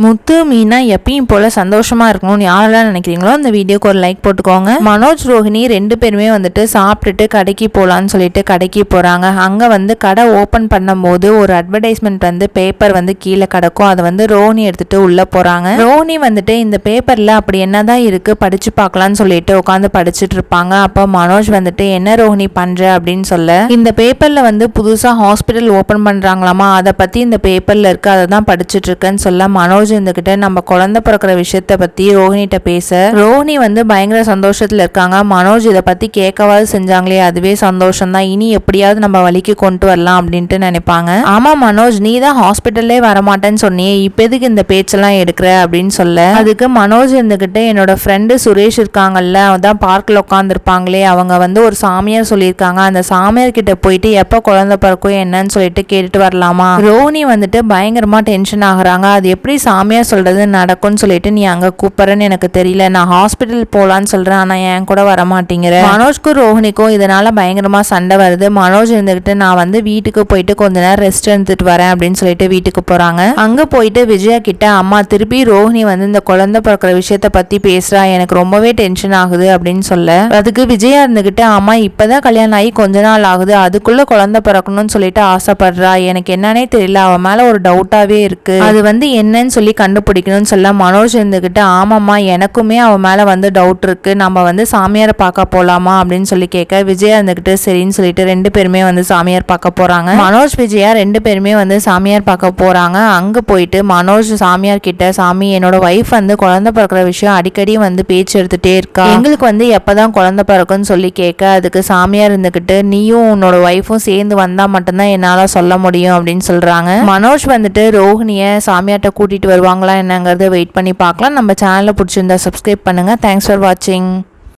முத்து மீனா எப்பயும் போல சந்தோஷமா இருக்கணும்னு யாரெல்லாம் நினைக்கிறீங்களோ அந்த வீடியோக்கு ஒரு லைக் போட்டுக்கோங்க. மனோஜ் ரோஹிணி 2 பேருமே வந்துட்டு சாப்பிட்டுட்டு கடைக்கு போலான்னு சொல்லிட்டு கடைக்கு போறாங்க. அங்க வந்து கடை ஓபன் பண்ணும்போது ஒரு அட்வர்டைஸ்மெண்ட் வந்து பேப்பர் வந்து கீழே கிடக்கும். அதை வந்து ரோஹிணி எடுத்துட்டு உள்ள போறாங்க. ரோஹிணி வந்துட்டு இந்த பேப்பர்ல அப்படி என்னதான் இருக்கு படிச்சு பார்க்கலாம்னு சொல்லிட்டு உட்காந்து படிச்சுட்டு இருப்பாங்க. அப்ப மனோஜ் வந்துட்டு என்ன ரோஹிணி பண்ற அப்படின்னு சொல்ல, இந்த பேப்பர்ல வந்து புதுசா ஹாஸ்பிட்டல் ஓபன் பண்றாங்களாமா, அதை பத்தி இந்த பேப்பர்ல இருக்கு, அதை தான் படிச்சுட்டு இருக்கேன்னு சொல்ல மனோஜ் இருந்துகிட்ட நம்ம குழந்தை பிறக்கிற விஷயத்த பத்தி ரோஹிணிட்ட பேச ரோஹிணி வந்து பயங்கர சந்தோஷத்துல இருக்காங்க. மனோஜ் இதை பத்தி கேட்கவாது செஞ்சாங்களே அதுவே சந்தோஷம் தான், இனி எப்படியாவது நம்ம வழிக்கு கொண்டு வரலாம் அப்படின்ட்டு நினைப்பாங்க. ஆமா மனோஜ், நீ தான் ஹாஸ்பிட்டல்லே வரமாட்டேன்னு சொன்னியே, இப்ப எதுக்கு இந்த பேச்செல்லாம் எடுக்கிற அப்படின்னு சொல்ல, அதுக்கு மனோஜ் இருந்துகிட்டு என்னோட ஃப்ரெண்டு சுரேஷ் இருக்காங்கல்ல, அதான் பார்க்ல உட்காந்துருப்பாங்களே, அவங்க வந்து ஒரு சாமியார் சொல்லியிருக்காங்க, அந்த சாமியார் கிட்ட போயிட்டு எப்ப குழந்தை பிறக்கும் என்னன்னு சொல்லிட்டு கேட்டுட்டு வரலாமா. ரோஹிணி வந்துட்டு பயங்கரமா டென்ஷன் ஆகுறாங்க. அது எப்படி சாமியார் சொல்றது நடக்கும்னு சொல்லிட்டு நீ அங்க கூப்பிடுறேன்னு எனக்கு தெரியல, நான் ஹாஸ்பிட்டல் போலான்னு சொல்றேன், ஆனா என் கூட வர மாட்டேங்கிற. மனோஜ்க்கும் ரோஹிணிக்கும் இதனால பயங்கரமா சண்டை வருது. மனோஜ் இருந்துகிட்டு நான் வந்து வீட்டுக்கு போயிட்டு கொஞ்ச நேரம் ரெஸ்ட் எடுத்துட்டு வரேன் அப்படின்னு சொல்லிட்டு வீட்டுக்கு போறாங்க. அங்க போயிட்டு விஜயா கிட்ட அம்மா திருப்பி ரோஹிணி வந்து இந்த குழந்தை பிறக்கிற விஷயத்த பத்தி பேசுறா, எனக்கு ரொம்பவே டென்ஷன் ஆகுது அப்படின்னு சொல்ல, அதுக்கு விஜயா இருந்துகிட்டு அம்மா இப்பதான் கல்யாணம் ஆகி கொஞ்ச நாள் ஆகுது, அதுக்குள்ள குழந்தை பிறக்கணும்னு சொல்லிட்டு ஆசைப்படுறா, எனக்கு என்னன்னே தெரியல, அவ மேல ஒரு டவுட்டாவே இருக்கு, அது வந்து என்னன்னு சொல்லி கண்டுபிடிக்கணும்னு சொல்ல மனோஜ் இருந்துகிட்டு ஆமாம்மா எனக்குமே அவ மேல வந்து டவுட் இருக்கு, நம்ம வந்து சாமியாரை பார்க்க போலாமா அப்படின்னு சொல்லி கேட்க, விஜயா இருந்துகிட்டு சரின்னு சொல்லிட்டு 2 பேருமே வந்து சாமியார் பார்க்க போறாங்க. மனோஜ் விஜயா 2 பேருமே வந்து சாமியார் பார்க்க போறாங்க. அங்க போயிட்டு மனோஜ் சாமியார் கிட்ட, சாமி என்னோட ஒய்ஃப் வந்து குழந்தை பிறக்கிற விஷயம் அடிக்கடி வந்து பேச்சு எடுத்துட்டே இருக்கா, எங்களுக்கு வந்து எப்பதான் குழந்தை பிறக்கும்னு சொல்லி கேட்க, அதுக்கு சாமியார் இருந்துகிட்டு நீயும் உன்னோட ஒய்ஃபும் சேர்ந்து வந்தா மட்டும்தான் என்னால சொல்ல முடியும் அப்படின்னு சொல்றாங்க. மனோஜ் வந்துட்டு ரோஹிணிய சாமியார்ட்ட கூட்டிட்டு வருவாங்களா என்னங்கறத வெயிட் பண்ணி பார்க்கலாம். நம்ம சேனலை பிடிச்சிருந்தா சப்ஸ்கிரைப் பண்ணுங்க. தேங்க்ஸ் ஃபார் வாட்சிங்.